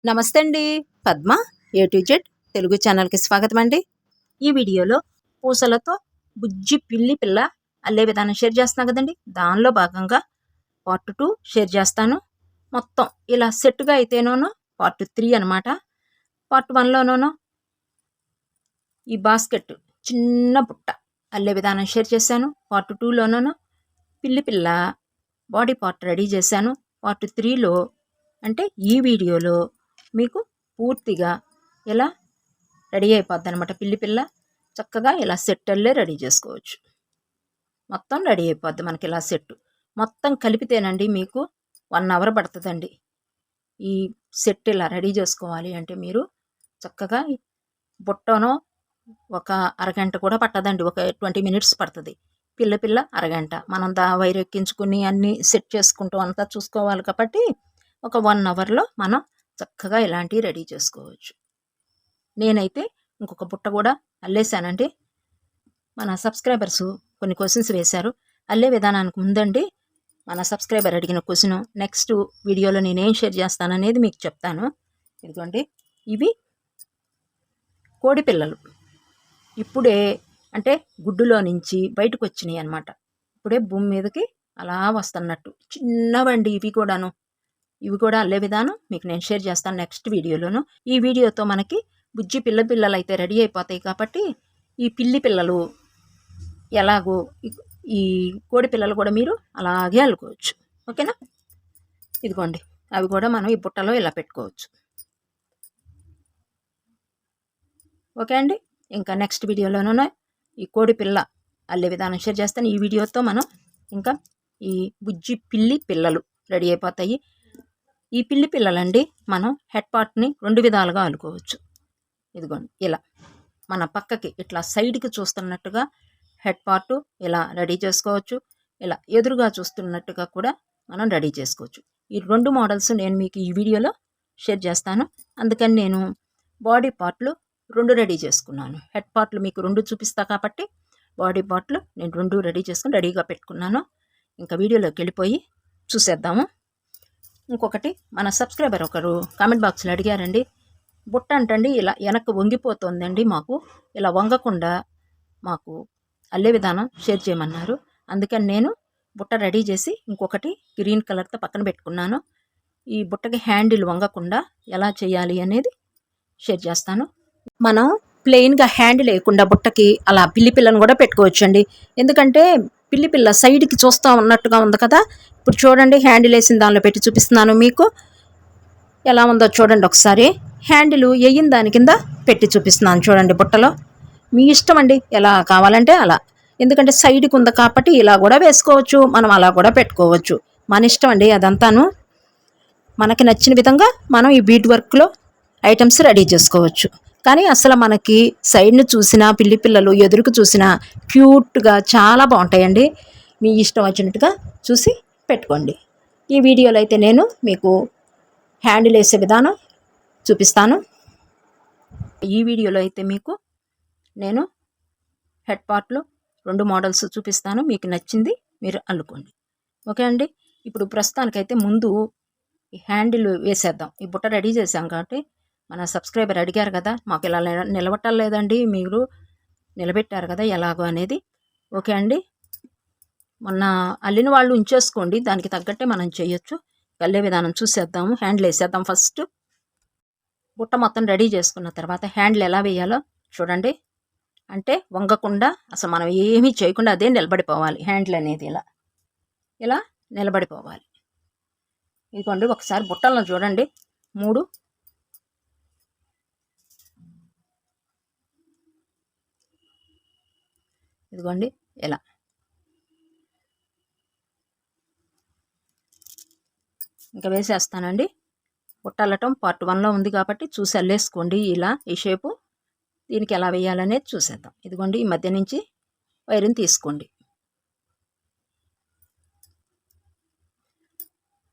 నమస్తే అండి. Padma A to Z Telugu ఛానల్కి స్వాగతం అండి. ఈ వీడియోలో పూసలతో బుజ్జి పిల్లి పిల్ల అల్లే విధానం షేర్ చేస్తున్నా కదండి. దానిలో భాగంగా పార్ట్ 2 షేర్ చేస్తాను. మొత్తం ఇలా సెట్గా అయితేనోనో పార్ట్ 3 అనమాట. పార్ట్ 1లోనోనో ఈ బాస్కెట్ చిన్న బుట్ట అల్లే విధానం షేర్ చేశాను. పార్ట్ 2లోనోనో పిల్లి పిల్ల బాడీ పార్ట్ రెడీ చేశాను. పార్ట్ 3లో అంటే ఈ వీడియోలో మీకు పూర్తిగా ఇలా రెడీ అయిపోద్ది అనమాట. పిల్లి పిల్ల చక్కగా ఇలా సెట్ అల్లే రెడీ చేసుకోవచ్చు. మొత్తం రెడీ అయిపోద్ది మనకి ఇలా సెట్. మొత్తం కలిపితేనండి మీకు 1 అవర్ పడుతుందండి. ఈ సెట్ ఇలా రెడీ చేసుకోవాలి అంటే మీరు చక్కగా బుట్టనో ఒక అరగంట కూడా పట్టదండి. ఒక 20 మినిట్స్ పడుతుంది. పిల్ల పిల్ల అరగంట. మనం వైర్ ఎక్కించుకుని అన్నీ సెట్ చేసుకుంటూ అంతా చూసుకోవాలి కాబట్టి ఒక 1 అవర్లో మనం చక్కగా ఇలాంటివి రెడీ చేసుకోవచ్చు. నేనైతే ఇంకొక బుట్ట కూడా అల్లేసానండి. మన సబ్స్క్రైబర్స్ కొన్ని క్వశ్చన్స్ వేశారు. అల్లే విధానానికి ముందండి మన సబ్స్క్రైబర్ అడిగిన క్వశ్చన్ నెక్స్ట్ వీడియోలో నేనేం షేర్ చేస్తాననేది మీకు చెప్తాను. ఇదిగోండి, ఇవి కోడి పిల్లలు ఇప్పుడే అంటే గుడ్డులో నుంచి బయటకు వచ్చినాయి అన్నమాట. ఇప్పుడే భూమి మీదకి అలా వస్తున్నట్టు చిన్నవండి ఇవి కూడా అల్లే విధానం మీకు నేను షేర్ చేస్తాను నెక్స్ట్ వీడియోలోను. ఈ వీడియోతో మనకి బుజ్జి పిల్లలు అయితే రెడీ అయిపోతాయి కాబట్టి ఈ పిల్లి పిల్లలు ఎలాగో ఈ కోడి పిల్లలు కూడా మీరు అలాగే అల్లుకోవచ్చు. ఓకేనా? ఇదిగోండి, అవి కూడా మనం ఈ బుట్టలో ఇలా పెట్టుకోవచ్చు. ఓకే అండి. ఇంకా నెక్స్ట్ వీడియోలోనూ ఈ కోడి పిల్ల అల్లే విధానం షేర్ చేస్తాను. ఈ వీడియోతో మనం ఇంకా ఈ బుజ్జి పిల్లి పిల్లలు రెడీ అయిపోతాయి. ఈ పిల్లి పిల్లలండి మనం హెడ్ పార్ట్ని 2 విధాలుగా అల్లుకోవచ్చు. ఇదిగోండి, ఇలా మన పక్కకి ఇట్లా సైడ్కి చూస్తున్నట్టుగా హెడ్ పార్ట్ ఇలా రెడీ చేసుకోవచ్చు. ఇలా ఎదురుగా చూస్తున్నట్టుగా కూడా మనం రెడీ చేసుకోవచ్చు. ఈ 2 మోడల్స్ నేను మీకు ఈ వీడియోలో షేర్ చేస్తాను. అందుకని నేను బాడీ పార్ట్లు 2 రెడీ చేసుకున్నాను. హెడ్ పార్ట్లు మీకు 2 చూపిస్తా కాబట్టి బాడీ పార్ట్లు నేను 2 రెడీ చేసుకుని రెడీగా పెట్టుకున్నాను. ఇంకా వీడియోలోకి వెళ్ళిపోయి చూసేద్దాము. ఇంకొకటి మన సబ్స్క్రైబర్ ఒకరు కామెంట్ బాక్స్లో అడిగారండి, బుట్ట అంటండి ఇలా వెనక్కి వంగిపోతుందండి, మాకు ఇలా వంగకుండా మాకు అల్లే విధానం షేర్ చేయమన్నారు. అందుకని నేను బుట్ట రెడీ చేసి ఇంకొకటి గ్రీన్ కలర్తో పక్కన పెట్టుకున్నాను. ఈ బుట్టకి హ్యాండిల్ వంగకుండా ఎలా చేయాలి అనేది షేర్ చేస్తాను. మనం ప్లెయిన్గా హ్యాండిల్ వేయకుండా బుట్టకి అలా పిల్లి పిల్లను కూడా పెట్టుకోవచ్చండి. ఎందుకంటే పిల్లి పిల్ల సైడ్కి చూస్తూ ఉన్నట్టుగా ఉంది కదా. ఇప్పుడు చూడండి, హ్యాండిల్ వేసిన దానిలో పెట్టి చూపిస్తున్నాను మీకు. ఎలా ఉందో చూడండి ఒకసారి. హ్యాండిల్ వేయిన దాని కింద పెట్టి చూపిస్తున్నాను చూడండి బుట్టలో. మీ ఇష్టం అండి, ఎలా కావాలంటే అలా. ఎందుకంటే సైడ్కి ఉంది కాబట్టి ఇలా కూడా వేసుకోవచ్చు, మనం అలా కూడా పెట్టుకోవచ్చు. మన ఇష్టం అండి అదంతాను. మనకి నచ్చిన విధంగా మనం ఈ బీట్ వర్క్లో ఐటమ్స్ రెడీ చేసుకోవచ్చు. కానీ అసలు మనకి సైడ్ని చూసినా పిల్లి పిల్లలు ఎదురుకు చూసినా క్యూట్గా చాలా బాగుంటాయండి. మీ ఇష్టం వచ్చినట్టుగా చూసి పెట్టుకోండి. ఈ వీడియోలో అయితే నేను మీకు హ్యాండిల్ వేసే విధానం చూపిస్తాను. ఈ వీడియోలో అయితే మీకు నేను హెడ్ పార్ట్లో 2 మోడల్స్ చూపిస్తాను. మీకు నచ్చింది మీరు అల్లుకోండి. ఓకే అండి. ఇప్పుడు ప్రస్తుతానికైతే ముందు ఈ హ్యాండిల్ వేసేద్దాం. ఈ బుట్ట రెడీ చేసాం కాబట్టి మన సబ్స్క్రైబర్ అడిగారు కదా, మాకు ఇలా నిలబట్టలేదండి, మీరు నిలబెట్టారు కదా ఎలాగో అనేది. ఓకే అండి. మొన్న అల్లిన వాళ్ళు ఉంచేసుకోండి, దానికి తగ్గట్టే మనం చేయొచ్చు. అల్లే విధానం చూసేద్దాము. హ్యాండిల్ వేసేద్దాం ఫస్ట్. బుట్ట మొత్తం రెడీ చేసుకున్న తర్వాత హ్యాండిల్ ఎలా వేయాలో చూడండి. అంటే వంగకుండా అసలు మనం ఏమీ చేయకుండా అదే నిలబడిపోవాలి. హ్యాండిల్ అనేది ఇలా నిలబడిపోవాలి. ఇదిగోండి, ఒకసారి బుట్టలను చూడండి. 3 ఇదిగోండి ఇలా. ఇంకా వేసేస్తానండి. బుట్టలటం పార్ట్ 1లో ఉంది కాబట్టి చూసి అల్లేసుకోండి. ఇలా ఈ షేపు దీనికి ఎలా వేయాలనేది చూసేద్దాం. ఇదిగోండి, ఈ మధ్య నుంచి వైర్ని తీసుకోండి.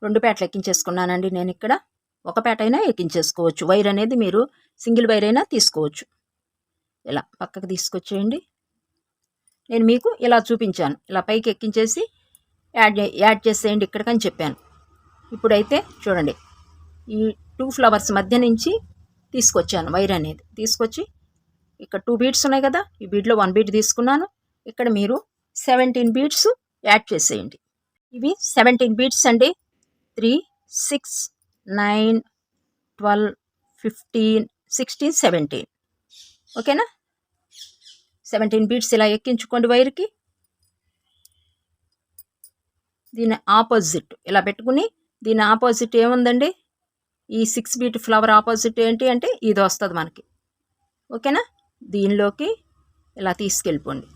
2 పేటలు ఎక్కించేసుకున్నానండి నేను ఇక్కడ. ఒక పేట అయినా ఎక్కించేసుకోవచ్చు. వైర్ అనేది మీరు సింగిల్ వైర్ అయినా తీసుకోవచ్చు. ఇలా పక్కకు తీసుకొచ్చేయండి. నేను మీకు ఇలా చూపించాను. ఇలా పైకి ఎక్కించేసి యాడ్ చేసేయండి ఇక్కడికని చెప్పాను. ఇప్పుడైతే చూడండి, ఈ 2 ఫ్లవర్స్ మధ్య నుంచి తీసుకొచ్చాను వైర్ అనేది. తీసుకొచ్చి ఇక్కడ 2 బీడ్స్ ఉన్నాయి కదా, ఈ బీడ్లో 1 బీడ్ తీసుకున్నాను. ఇక్కడ మీరు 17 బీడ్స్ యాడ్ చేసేయండి. ఇవి 17 బీడ్స్ అండి. 3, 6, 9, 12, 15, 16, 17. ఓకేనా? 17 బీడ్స్ ఇలా ఎక్కించుకోండి వైర్కి. దీని ఆపోజిట్ ఇలా పెట్టుకుని, దీని ఆపోజిట్ ఏముందండి, ఈ 6 బీట్ ఫ్లవర్ ఆపోజిట్ ఏంటి అంటే ఇది వస్తుంది మనకి. ఓకేనా? దీనిలోకి ఇలా తీసుకెళ్ళిపోండి.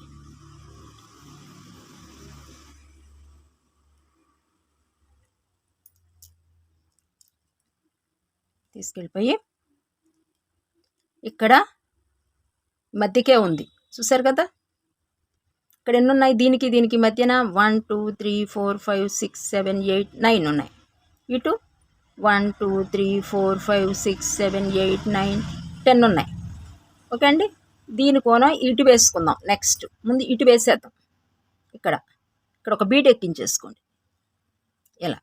తీసుకెళ్ళిపోయి ఇక్కడ మధ్యకే ఉంది, చూసారు కదా. ఇక్కడ ఎన్ని ఉన్నాయి, దీనికి మధ్యన 1, 2, 3, 4, 5, 6, 7, 8, 9 ఉన్నాయి. ఇటు 1, 2, 3, 4, 5, 6, 7, 8, 9, 10 ఉన్నాయి. ఓకే అండి. దీని కోణం ఇటు వేసుకుందాం. నెక్స్ట్ ముందు ఇటు వేసేద్దాం. ఇక్కడ ఒక బీడ్ ఎక్కించేసుకోండి. ఇలా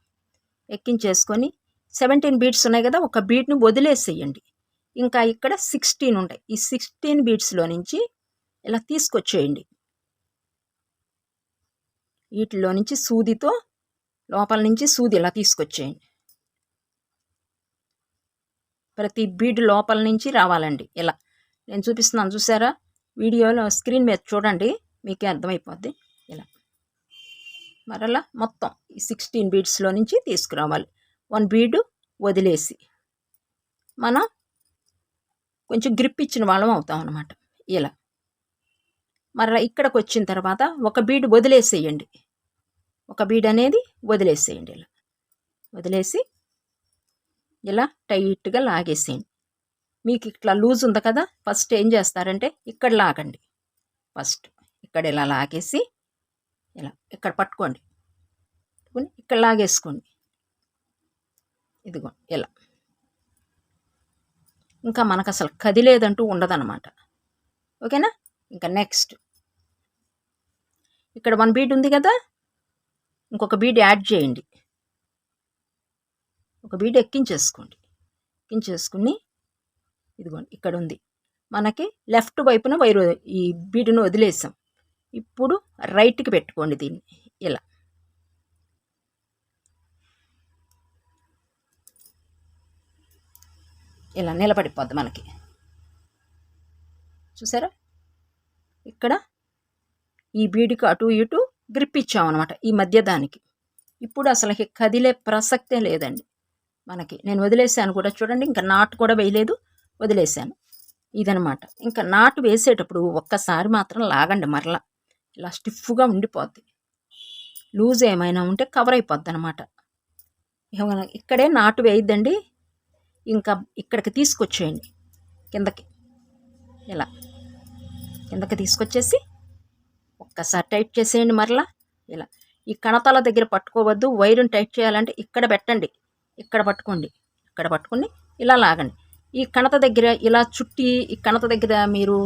ఎక్కించేసుకొని 17 బీడ్స్ ఉన్నాయి కదా, ఒక బీడ్ని వదిలేసేయండి. ఇంకా ఇక్కడ 16 ఉంటాయి. ఈ 16 బీడ్స్లో నుంచి ఇలా తీసుకొచ్చేయండి. వీటిలో నుంచి సూదితో లోపల నుంచి సూది ఇలా తీసుకొచ్చేయండి. ప్రతి బీడ్ లోపల నుంచి రావాలండి. ఇలా నేను చూపిస్తున్నాను, చూసారా? వీడియోలో స్క్రీన్ మీద చూడండి, మీకే అర్థమైపోద్ది. ఇలా మరలా మొత్తం ఈ 16 బీడ్స్లో నుంచి తీసుకురావాలి. 1 బీడు వదిలేసి మనం కొంచెం గ్రిప్ ఇచ్చిన వాళ్ళం అవుతాం అన్నమాట. ఇలా మరలా ఇక్కడికి వచ్చిన తర్వాత ఒక బీడ్ వదిలేసేయండి. ఒక బీడ్ అనేది వదిలేసేయండి. ఇలా వదిలేసి ఇలా టైట్గా లాగేసేయండి. మీకు ఇట్లా లూజ్ ఉంది కదా, ఫస్ట్ ఏం చేస్తారంటే ఇక్కడ లాగండి. ఫస్ట్ ఇక్కడ ఇలా లాగేసి ఇలా ఇక్కడ పట్టుకోండి, ఇక్కడ లాగేసుకోండి. ఇదిగో ఇలా. ఇంకా మనకు అసలు కదిలేదంటూ ఉండదన్నమాట. ఓకేనా? ఇంకా నెక్స్ట్ ఇక్కడ 1 బీడ్ ఉంది కదా, ఇంకొక బీడ్ యాడ్ చేయండి. ఒక బీడ్ ఎక్కించేసుకోండి. ఎక్కించేసుకుని ఇదిగోండి ఇక్కడ ఉంది మనకి లెఫ్ట్ వైపున వైరు, ఈ బీడును వదిలేసాం. ఇప్పుడు రైట్కి పెట్టుకోండి దీన్ని. ఇలా ఇలా నిలబడిపోద్ది మనకి, చూసారా? ఇక్కడ ఈ బీడికి అటు ఇటు గ్రిప్ ఇచ్చామన్నమాట ఈ మధ్య దానికి. ఇప్పుడు అసలు కదిలే ప్రసక్తే లేదండి మనకి. నేను వదిలేసాను కూడా చూడండి, ఇంకా నాటు కూడా వేయలేదు, వదిలేసాను. ఇదనమాట. ఇంకా నాటు వేసేటప్పుడు ఒక్కసారి మాత్రం లాగండి, మరలా ఇలా స్టిఫ్గా ఉండిపోద్ది. లూజ్ ఏమైనా ఉంటే కవర్ అయిపోద్ది అనమాట. ఇక్కడే నాటు వేయద్దండి, ఇంకా ఇక్కడికి తీసుకొచ్చేయండి కిందకి. ఇలా కిందకి తీసుకొచ్చేసి ఒక్కసారి టైట్ చేసేయండి మరలా. ఇలా ఈ కణతాల దగ్గర పట్టుకోవద్దు, వైరుని టైట్ చేయాలంటే ఇక్కడ పెట్టండి, ఇక్కడ పట్టుకోండి, ఇక్కడ పట్టుకుని ఇలా లాగండి. ఈ కణత దగ్గర ఇలా చుట్టి, ఈ కణత దగ్గర మీరు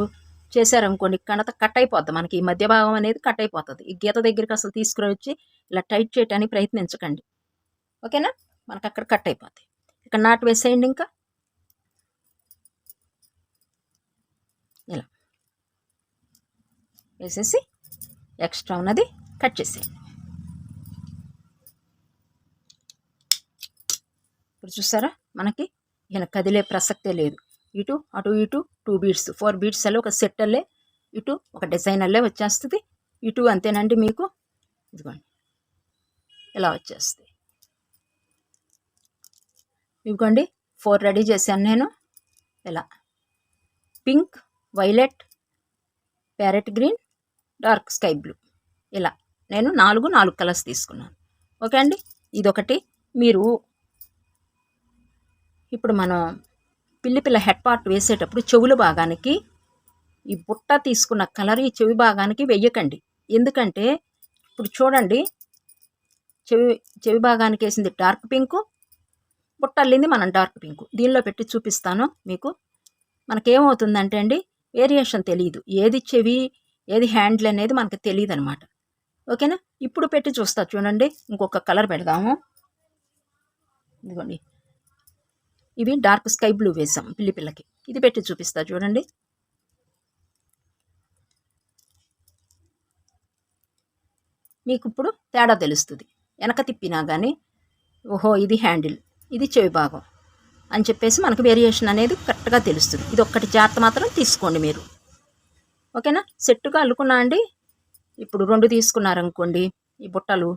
చేశారనుకోండి, కణత కట్ అయిపోద్ది మనకి, ఈ మధ్య భాగం అనేది కట్ అయిపోతుంది. ఈ గీత దగ్గరికి అసలు తీసుకురొచ్చి ఇలా టైట్ చేయడానికి ప్రయత్నించకండి. ఓకేనా? మనకు అక్కడ కట్ అయిపోద్ది. ఇక్కడ నాటు వేసేయండి. ఇంకా ఇలా వేసేసి ఎక్స్ట్రా ఉన్నది కట్ చేసేయండి. ఇప్పుడు చూసారా, మనకి ఈయన కదిలే ప్రసక్తే లేదు. ఇటు అటు ఇటు 2 బీడ్స్ 4 బీడ్స్ అల్లే ఒక సెట్ అల్లే, ఇటు ఒక డిజైన్ అల్లే వచ్చేస్తుంది. ఇటు అంతేనండి మీకు. ఇదిగోండి ఇలా వచ్చేస్తుంది. ఇదిగోండి 4 రెడీ చేశాను నేను. ఇలా pink, violet, parrot green, dark sky blue, ఇలా నేను 4 కలర్స్ తీసుకున్నాను. ఓకే అండి. ఇదొకటి. మీరు ఇప్పుడు మనం పిల్ల హెడ్ పార్ట్ వేసేటప్పుడు చెవుల భాగానికి ఈ బుట్ట తీసుకున్న కలర్ ఈ చెవి భాగానికి వెయ్యకండి. ఎందుకంటే ఇప్పుడు చూడండి, చెవి భాగానికి వేసింది డార్క్ పింకు, బుట్ట అల్లింది మనం డార్క్ పింకు. దీనిలో పెట్టి చూపిస్తాను మీకు. మనకేమవుతుందంటే అండి, వేరియేషన్ తెలియదు, ఏది చెవి ఏది హ్యాండిల్ అనేది మనకు తెలియదు అనమాట. ఓకేనా? ఇప్పుడు పెట్టి చూస్తా చూడండి. ఇంకొక కలర్ పెడదాము. ఇదిగోండి, ఇవి డార్క్ స్కై బ్లూ వేసాం పిల్లకి. ఇది పెట్టి చూపిస్తా చూడండి. మీకు ఇప్పుడు తేడా తెలుస్తుంది. వెనక తిప్పినా కానీ ఓహో ఇది హ్యాండిల్, ఇది చెవి భాగం అని చెప్పేసి మనకు వేరియేషన్ అనేది కరెక్ట్గా తెలుస్తుంది. ఇది ఒక్కటి జాగ్రత్త మాత్రం తీసుకోండి మీరు. ఓకేనా? సెట్టుగా అల్లుకున్నా అండి. ఇప్పుడు 2 తీసుకున్నారనుకోండి ఈ బుట్టలు,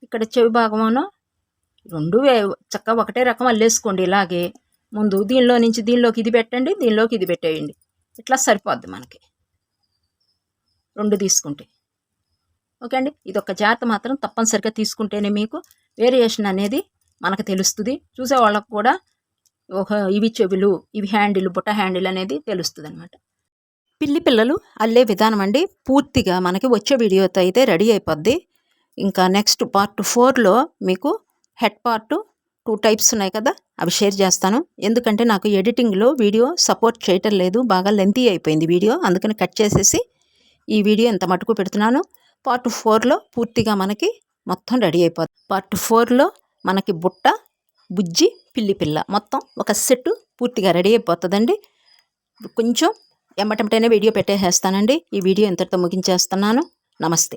ఇక్కడ చెవి భాగమనో 2 చక్కగా ఒకటే రకం అల్లేసుకోండి. ఇలాగే ముందు దీనిలో నుంచి దీనిలోకి ఇది పెట్టండి, దీనిలోకి ఇది పెట్టేయండి. ఇట్లా సరిపోద్ది మనకి 2 తీసుకుంటే. ఓకే అండి. ఇదొక జాగ్రత్త మాత్రం తప్పనిసరిగా తీసుకుంటేనే మీకు వేరియేషన్ అనేది మనకు తెలుస్తుంది. చూసే వాళ్ళకు కూడా ఓహో ఇవి చెవులు, ఇవి హ్యాండిల్, బుట్ట హ్యాండిల్ అనేది తెలుస్తుంది అనమాట. పిల్లలు అల్లే విధానం అండి పూర్తిగా మనకి వచ్చే వీడియోతో అయితే రెడీ అయిపోద్ది. ఇంకా నెక్స్ట్ పార్ట్ 4లో మీకు హెడ్ పార్ట్ 2 టైప్స్ ఉన్నాయి కదా, అవి షేర్ చేస్తాను. ఎందుకంటే నాకు ఎడిటింగ్లో వీడియో సపోర్ట్ చేయటం లేదు, బాగా లెంతీ అయిపోయింది వీడియో, అందుకని కట్ చేసేసి ఈ వీడియో ఎంత మటుకు పెడుతున్నాను. పార్ట్ 4లో పూర్తిగా మనకి మొత్తం రెడీ అయిపోతుంది. పార్ట్ 4లో మనకి బుట్ట, బుజ్జి, పిల్ల మొత్తం ఒక సెట్ పూర్తిగా రెడీ అయిపోతుందండి. కొంచెం ఎమ్మటంటేనే వీడియో పెట్టేసేస్తానండి. ఈ వీడియో ఇంతటితో ముగించేస్తున్నాను. నమస్తే.